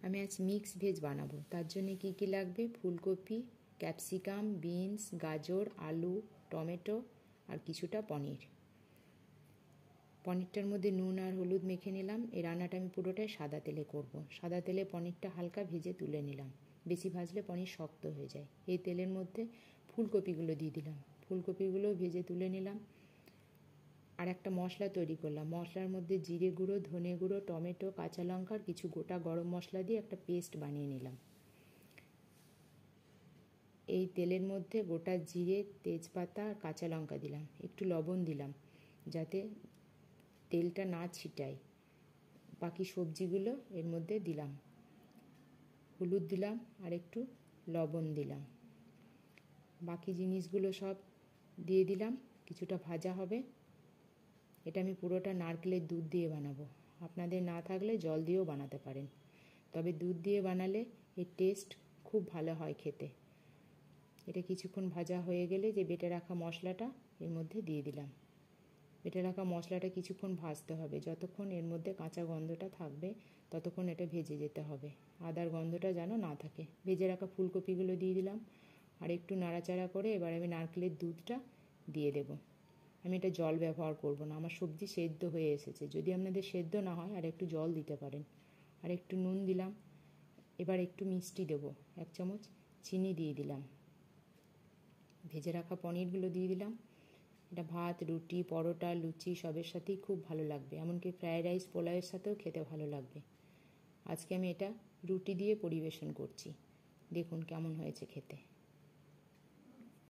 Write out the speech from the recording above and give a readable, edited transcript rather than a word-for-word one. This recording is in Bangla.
আমি আজ মিক্স ভেজ বানাবো। তার জন্য কি কি লাগবে: ফুলকপি, ক্যাপসিকাম, বিনস, গাজর, আলু, টমেটো আর কিছুটা পনির। পনিরটার মধ্যে নুন আর হলুদ মেখে নিলাম। এই রান্নাটা আমি পুরোটাই সাদা তেলে করব। সাদা তেলে পনিরটা হালকা ভেজে তুলে নিলাম। বেশি ভাজলে পনির শক্ত হয়ে যায়। এই তেলের মধ্যে ফুলকপিগুলো দিয়ে দিলাম। ফুলকপিগুলো ভেজে তুলে নিলাম। আর একটা মশলা তৈরি করলাম। মশলার মধ্যে জিরে গুঁড়ো, ধনে গুঁড়ো, টমেটো, কাঁচা লঙ্কার কিছু গোটা গরম মশলা দিয়ে একটা পেস্ট বানিয়ে নিলাম। এই তেলের মধ্যে গোটা জিরে, তেজপাতা আর কাঁচা লঙ্কা দিলাম। একটু লবণ দিলাম যাতে তেলটা না ছিটায়। বাকি সবজিগুলো এর মধ্যে দিলাম। হলুদ দিলাম আর একটু লবণ দিলাম। বাকি জিনিসগুলো সব দিয়ে দিলাম। কিছুটা ভাজা হবে। এটা আমি পুরোটা নারকেলের দুধ দিয়ে বানাবো। আপনাদের না থাকলে জল দিয়েও বানাতে পারেন, তবে দুধ দিয়ে বানালে এর টেস্ট খুব ভালো হয় খেতে। এটা কিছুক্ষণ ভাজা হয়ে গেলে যে বেটে রাখা মশলাটা এর মধ্যে দিয়ে দিলাম। বেটে রাখা মশলাটা কিছুক্ষণ ভাজতে হবে। যতক্ষণ এর মধ্যে কাঁচা গন্ধটা থাকবে ততক্ষণ এটা ভেজে যেতে হবে। আদার গন্ধটা যেন না থাকে। ভেজে রাখা ফুলকপিগুলো দিয়ে দিলাম আর একটু নাড়াচাড়া করে এবার আমি নারকেলের দুধটা দিয়ে দেব। আমি এটা জল ব্যবহার করব না, আমার সবজি সেদ্ধ হয়ে এসেছে। যদি আপনাদের সেদ্ধ না হয় আর একটু জল দিতে পারেন। আর একটু নুন দিলাম। এবার একটু মিষ্টি দেব। 1 চামচ চিনি দিয়ে দিলাম। ভেজে রাখা পনিরগুলো দিয়ে দিলাম। এটা ভাত, রুটি, পরোটা, লুচি সবের সাথেই খুব ভালো লাগবে। এমনকি ফ্রায়েড রাইস, পোলাওয়ের সাথেও খেতে ভালো লাগবে। আজকে আমি এটা রুটি দিয়ে পরিবেশন করছি। দেখুন কেমন হয়েছে খেতে।